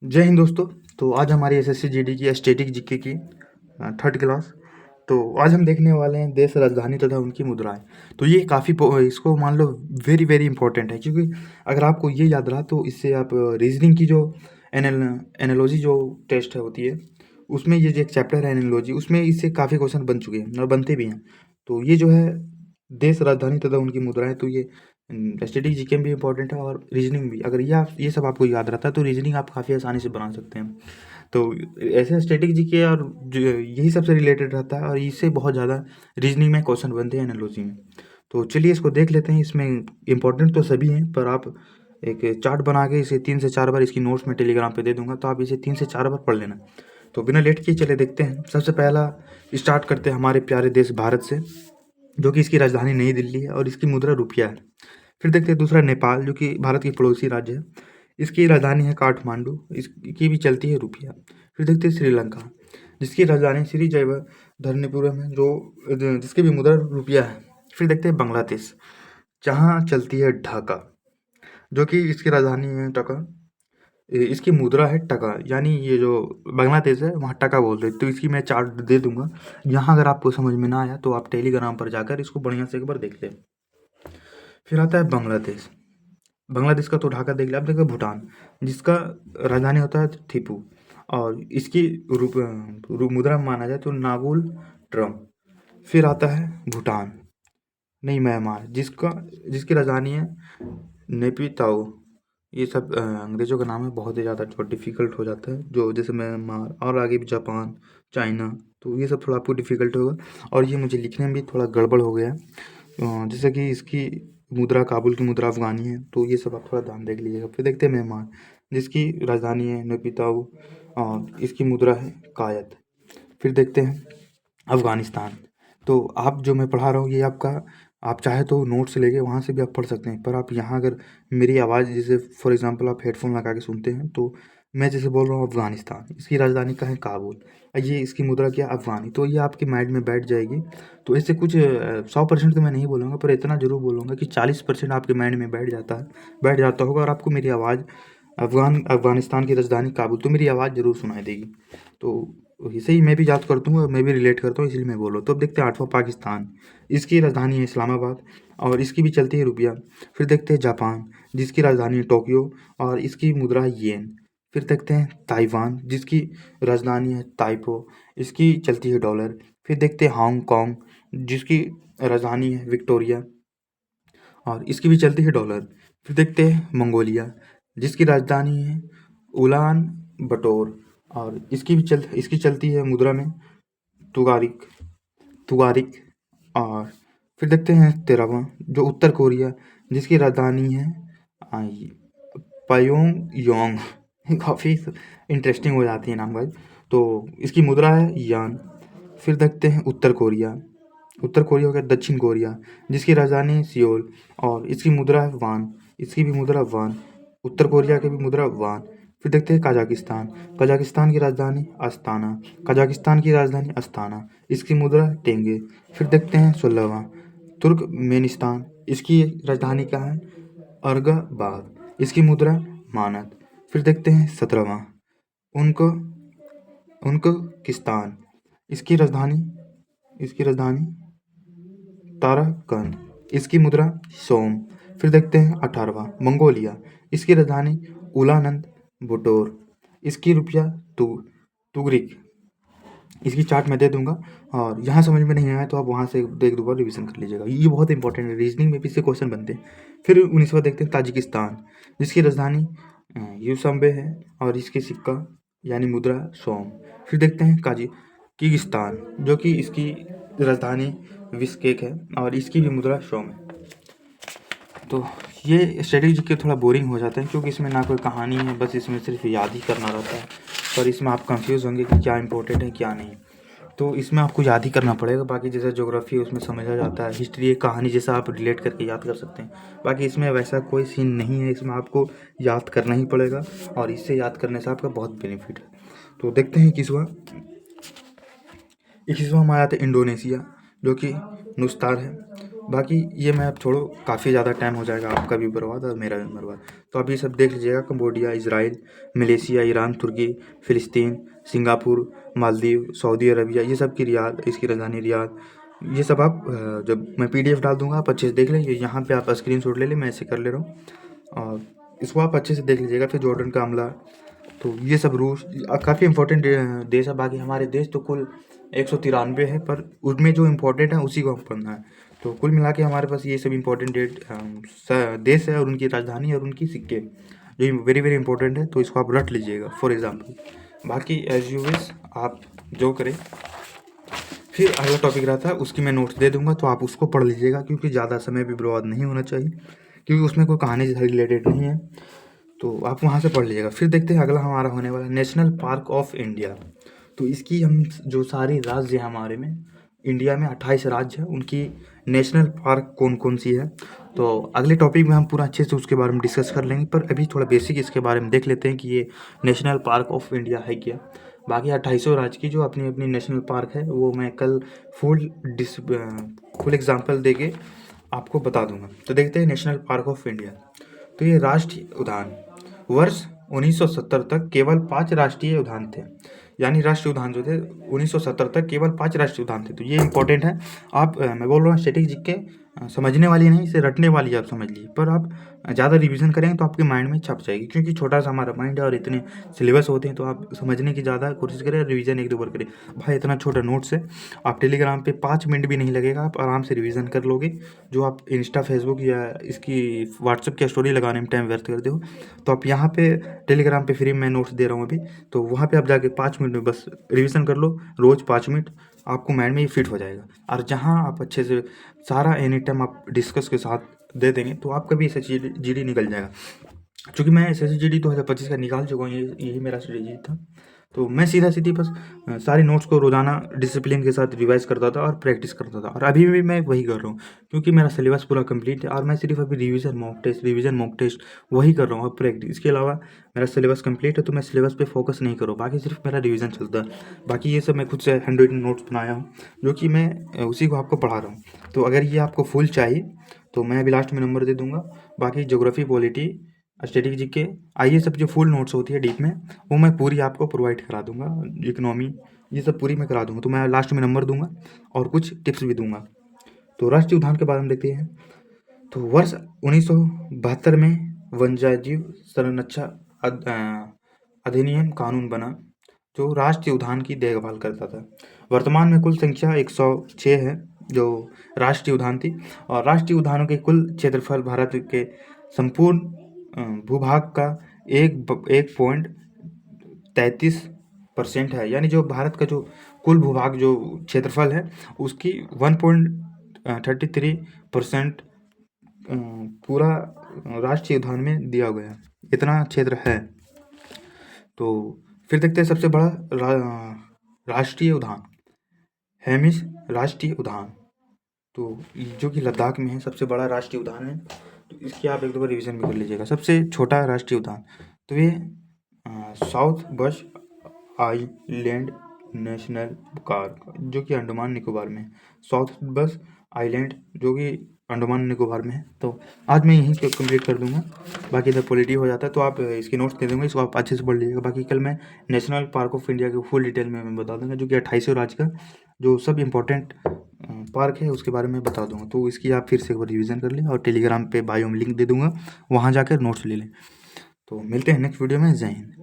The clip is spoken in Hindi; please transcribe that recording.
जय हिंद दोस्तों। तो आज हमारी एसएससी जीडी की स्टैटिक जीके की थर्ड क्लास। तो आज हम देखने वाले हैं देश राजधानी तथा उनकी मुद्राएं। तो ये काफ़ी इसको मान लो वेरी वेरी इंपॉर्टेंट है, क्योंकि अगर आपको ये याद रहा तो इससे आप रीजनिंग की जो एनालॉजी जो टेस्ट है होती है, उसमें ये जो एक चैप्टर है एनालॉजी, उसमें इससे काफ़ी क्वेश्चन बन चुके हैं और बनते भी हैं। तो ये जो है देश राजधानी तथा उनकी मुद्राएं, तो ये स्टैटिक जीके में भी इंपॉर्टेंट है और रीजनिंग भी। अगर ये सब आपको याद रहता है तो रीजनिंग आप काफ़ी आसानी से बना सकते हैं। तो ऐसे स्टैटिक जीके और यही सबसे रिलेटेड रहता है और इससे बहुत ज़्यादा रीजनिंग में क्वेश्चन बनते हैं एनालॉजी में। तो चलिए इसको देख लेते हैं। इसमें इंपॉर्टेंट तो सभी हैं, पर आप एक चार्ट बना के इसे 3 से 4 बार, इसकी नोट्स में टेलीग्राम पे दे दूंगा, तो आप इसे 3 से 4 बार पढ़ लेना। तो बिना लेट किए चले देखते हैं। सबसे पहला स्टार्ट करते हैं हमारे प्यारे देश भारत से, जो कि इसकी राजधानी नई दिल्ली है और इसकी मुद्रा रुपया है। फिर देखते हैं दूसरा नेपाल, जो कि भारत की पड़ोसी राज्य है, इसकी राजधानी है काठमांडू, इसकी भी चलती है रुपया। फिर देखते हैं श्रीलंका, जिसकी राजधानी श्री जयवर्धनेपुरम है, जिसकी भी मुद्रा रुपया है। फिर देखते हैं बांग्लादेश, जहाँ चलती है ढाका, जो कि इसकी राजधानी है ढाका, इसकी मुद्रा है टका। यानी ये जो बांग्लादेश है वहाँ टका बोलते हैं। तो इसकी मैं चार्ट दे दूंगा। यहाँ अगर आपको समझ में ना आया तो आप टेलीग्राम पर जाकर इसको बढ़िया से एक बार देख लें। फिर आता है बांग्लादेश। बांग्लादेश का तो ढाका देख लिया। अब देखो भूटान, जिसका राजधानी होता है थिपू, और इसकी मुद्रा माना जाए तो नागुल ट्रम। फिर आता है भूटान, नहीं म्यांमार, जिसकी राजधानी है नेपिताओ। ये सब अंग्रेजों का नाम है, बहुत ही ज़्यादा जो डिफ़िकल्ट हो जाता है, जो जैसे म्यांमार और आगे भी जापान, चाइना, तो ये सब थोड़ा आपको डिफ़िकल्ट होगा। और ये मुझे लिखने में भी थोड़ा गड़बड़ हो गया है। जैसे कि इसकी मुद्रा काबुल की मुद्रा अफ़गानी है, तो ये सब आप थोड़ा ध्यान देख लीजिएगा। फिर देखते हैं म्यांमार, जिसकी राजधानी है नेपिताओ और इसकी मुद्रा है कायत। फिर देखते हैं अफ़गानिस्तान। तो आप जो मैं पढ़ा रहा हूँ ये आपका, आप चाहे तो नोट्स लेके वहाँ से भी आप पढ़ सकते हैं, पर आप यहाँ अगर मेरी आवाज़ जैसे फॉर एग्जांपल आप हेडफोन लगा के सुनते हैं, तो मैं जैसे बोल रहा हूँ अफ़गानिस्तान, इसकी राजधानी का है काबुल, ये इसकी मुद्रा क्या है अफ़गानी, तो ये आपके माइंड में बैठ जाएगी। तो इससे कुछ 100% तो मैं नहीं बोलूँगा, पर इतना ज़रूर बोलूँगा कि 40% आपके माइंड में बैठ जाता होगा, और आपको मेरी आवाज़ अफ़गानिस्तान की राजधानी काबुल, तो मेरी आवाज़ ज़रूर सुनाई देगी। तो इसे ही मैं भी याद करता हूँ और मैं भी रिलेट करता हूँ, इसलिए मैं बोल रहा हूँ। तो अब देखते हैं 8वां पाकिस्तान, इसकी राजधानी है इस्लामाबाद और इसकी भी चलती है रुपया। फिर देखते हैं जापान, जिसकी राजधानी है टोक्यो और इसकी मुद्रा है येन। फिर देखते हैं ताइवान, जिसकी राजधानी है ताइपो, इसकी चलती है डॉलर। फिर देखते हैं हांगकांग, जिसकी राजधानी है विक्टोरिया और इसकी भी चलती है डॉलर। फिर देखते हैं मंगोलिया, जिसकी राजधानी है उलान बटोर और इसकी चलती है मुद्रा में तुगारिक तुगारिक। और फिर देखते हैं 13वां, जो उत्तर कोरिया, जिसकी राजधानी है प्योंगयांग। काफ़ी इंटरेस्टिंग हो जाती है नाम भाई। तो इसकी मुद्रा है यान। फिर देखते हैं उत्तर कोरिया हो गया दक्षिण कोरिया, जिसकी राजधानी है सियोल और इसकी मुद्रा है वान, इसकी भी मुद्रा वान, उत्तर कोरिया की भी मुद्रा वान। फिर देखते हैं कजाकिस्तान की राजधानी अस्ताना, इसकी मुद्रा टेंगे। फिर देखते हैं 16वां, तुर्कमेनिस्तान, इसकी राजधानी क्या है अर्गाबाद, इसकी मुद्रा मानद। फिर देखते हैं 17वां, उनको उनककिस्तान, इसकी राजधानी ताराकंद, इसकी मुद्रा सोम। फिर देखते हैं 18वां, मंगोलिया, इसकी राजधानी उलानंद बुटोर, इसकी रुपया तुगरिक। इसकी चार्ट मैं दे दूंगा, और यहाँ समझ में नहीं आया तो आप वहाँ से देख दोबारा रिवीजन कर लीजिएगा। ये बहुत इंपॉर्टेंट है, रीजनिंग में भी इससे क्वेश्चन बनते हैं। फिर 19वां देखते हैं ताजिकिस्तान, जिसकी राजधानी यूसम्बे है और इसकी सिक्का यानी मुद्रा सोम। फिर देखते हैं किर्गिस्तान, जो कि इसकी राजधानी बिश्केक है और इसकी भी मुद्रा सोम है। तो ये स्ट्रेटेजी के थोड़ा बोरिंग हो जाता है, क्योंकि इसमें ना कोई कहानी है, बस इसमें सिर्फ याद ही करना रहता है। पर इसमें आप कंफ्यूज होंगे कि क्या इंपॉर्टेंट है क्या नहीं। तो इसमें आपको याद ही करना पड़ेगा। बाकी जैसे ज्योग्राफी है उसमें समझा जाता है, हिस्ट्री एक कहानी जैसा आप रिलेट करके याद कर सकते हैं। बाकी इसमें वैसा कोई सीन नहीं है, इसमें आपको याद करना ही पड़ेगा और इससे याद करने से आपका बहुत बेनिफिट है। तो देखते हैं 21वां में आया था इंडोनेशिया, जो कि नुस्तार है, बाकी ये मैं अब छोड़ो, काफ़ी ज़्यादा टाइम हो जाएगा, आपका भी बर्बाद और मेरा भी बर्बाद। तो आप ये सब देख लीजिएगा, कंबोडिया, इजराइल, मलेशिया, ईरान, तुर्की, फ़िलिस्तीन, सिंगापुर, मालदीव, सऊदी अरबिया, ये सब की रियाद, इसकी राजधानी रियाद, ये सब आप जब मैं पीडीएफ डाल दूंगा आप अच्छे से देख लें। ये यहाँ पे आप स्क्रीनशॉट ले लें, मैं ऐसे कर ले रहा हूँ और इसको आप अच्छे से देख लीजिएगा। फिर जॉर्डन का अमला, तो ये सब रूस काफ़ी इंपॉर्टेंट देश है। बाकी हमारे देश तो कुल 193 है, पर उसमें जो इम्पोर्टेंट है उसी को हम पढ़ना है। तो कुल मिला के हमारे पास ये सब इम्पोर्टेंट देश है और उनकी राजधानी और उनकी सिक्के जो वेरी वेरी इंपॉर्टेंट है, तो इसको आप रट लीजिएगा फॉर एग्जाम्पल। बाकी एज यू विश, आप जो करें। फिर अगला टॉपिक रहता है, उसकी मैं नोट्स दे दूंगा, तो आप उसको पढ़ लीजिएगा, क्योंकि ज़्यादा समय भी बर्बाद नहीं होना चाहिए, क्योंकि उसमें कोई कहानी से रिलेटेड नहीं है। तो आप वहाँ से पढ़ लीजिएगा। फिर देखते हैं अगला हमारा होने वाला नेशनल पार्क ऑफ इंडिया। तो इसकी हम जो सारी राज्य हैं हमारे में, इंडिया में 28 राज्य हैं, उनकी नेशनल पार्क कौन कौन सी है, तो अगले टॉपिक में हम पूरा अच्छे से उसके बारे में डिस्कस कर लेंगे। पर अभी थोड़ा बेसिक इसके बारे में देख लेते हैं कि ये नेशनल पार्क ऑफ इंडिया है क्या। बाकी 28 राज्य की जो अपनी अपनी नेशनल पार्क है, वो मैं कल फुल एग्जाम्पल दे के आपको बता दूंगा। तो देखते हैं नेशनल पार्क ऑफ इंडिया। तो ये राष्ट्रीय उद्यान, वर्ष 1970 तक केवल 5 राष्ट्रीय उद्यान थे, यानी राष्ट्रीय उद्यान जो थे 1970 तक केवल 5 राष्ट्रीय उद्यान थे। तो ये इंपॉर्टेंट है। आप मैं बोल रहा हूँ स्टैटिक जीके समझने वाली नहीं, इसे रटने वाली आप समझ लीजिए। पर आप ज़्यादा रिवीजन करेंगे तो आपके माइंड में छप जाएगी, क्योंकि छोटा सा हमारा माइंड है और इतने सिलेबस होते हैं, तो आप समझने की ज़्यादा कोशिश करें, रिवीजन 1-2 बार करें। भाई इतना छोटा नोट्स है, आप टेलीग्राम पे 5 मिनट भी नहीं लगेगा, आप आराम से रिवीजन कर लोगे। जो आप इंस्टा, फेसबुक या इसकी व्हाट्सएप की स्टोरी लगाने में टाइम व्यर्थ करते हो, तो आप यहाँ पे टेलीग्राम पे फ्री में नोट्स दे रहा हूँ अभी, तो वहाँ पे आप जाके 5 मिनट में बस रिवीजन कर लो, रोज़ 5 मिनट, आपको माइंड में ये फिट हो जाएगा। और जहाँ आप अच्छे से सारा एनी टाइम आप डिस्कस के साथ दे देंगे, तो आपका भी SSGD निकल जाएगा। चूँकि मैं SSGD 2025 का निकाल चुका हूँ, यही मेरा स्ट्रेटेजी था। तो मैं सीधा सीधी बस सारी नोट्स को रोज़ाना डिसिप्लिन के साथ रिवाइज करता था और प्रैक्टिस करता था, और अभी भी मैं वही कर रहा हूँ, क्योंकि मेरा सिलेबस पूरा कंप्लीट है और मैं सिर्फ अभी रिवीजन मॉक टेस्ट वही कर रहा हूँ और प्रैक्टिस। इसके अलावा मेरा सिलेबस कंप्लीट है, तो मैं सिलेबस पे फोकस नहीं कर रहा हूँ, बाकी सिर्फ मेरा रिवीजन चलता है। बाकी ये सब मैं खुद से हैंड रिटन नोट्स बनाया हूँ, जो कि मैं उसी को आपको पढ़ा रहा हूँ। तो अगर ये आपको फुल चाहिए तो मैं अभी लास्ट में नंबर दे दूँगा। बाकी ज्योग्राफी, पॉलिटी, स्टैटिक जीके, ये सब जो फुल नोट्स होती है डीप में, वो मैं पूरी आपको प्रोवाइड करा दूंगा। इकोनॉमी, ये सब पूरी मैं करा दूंगा। तो मैं लास्ट में नंबर दूंगा और कुछ टिप्स भी दूंगा। तो राष्ट्रीय उद्यान के बारे में देखते हैं। तो वर्ष 1972 में वन्यजीव संरक्षण अधिनियम कानून बना, जो राष्ट्रीय उद्यान की देखभाल करता था। वर्तमान में कुल संख्या 106 है जो राष्ट्रीय उद्यान थी, और राष्ट्रीय उद्यानों के कुल क्षेत्रफल भारत के संपूर्ण भूभाग का 1.33% है, यानी जो भारत का जो कुल भूभाग जो क्षेत्रफल है उसकी 1.33% पूरा राष्ट्रीय उद्यान में दिया गया है, इतना क्षेत्र है। तो फिर देखते हैं सबसे बड़ा राष्ट्रीय उद्यान, हेमिस राष्ट्रीय उद्यान, तो जो कि लद्दाख में है, सबसे बड़ा राष्ट्रीय उद्यान है। तो इसकी आप 1-2 बार रिवीजन भी कर लीजिएगा। सबसे छोटा राष्ट्रीय उद्यान, तो ये साउथ बश आइलैंड नेशनल पार्क, जो कि अंडमान निकोबार में है। साउथ बश आइलैंड, जो कि अंडमान निकोबार में है। तो आज मैं यहीं कंप्लीट कर दूंगा, बाकी इधर पॉलिटी हो जाता है, तो आप इसके नोट्स दे दूंगा, इसको आप अच्छे से पढ़ लीजिएगा। बाकी कल मैं नेशनल पार्क ऑफ इंडिया के फुल डिटेल में मैं बता दूंगा, जो कि 28 राज्य का जो सब इम्पोर्टेंट पार्क है उसके बारे में बता दूंगा। तो इसकी आप फिर से एक बार रिवीजन कर लें, और टेलीग्राम पे बायो में लिंक दे दूंगा, वहाँ जाकर नोट्स ले लें। तो मिलते हैं नेक्स्ट वीडियो में। जय हिंद।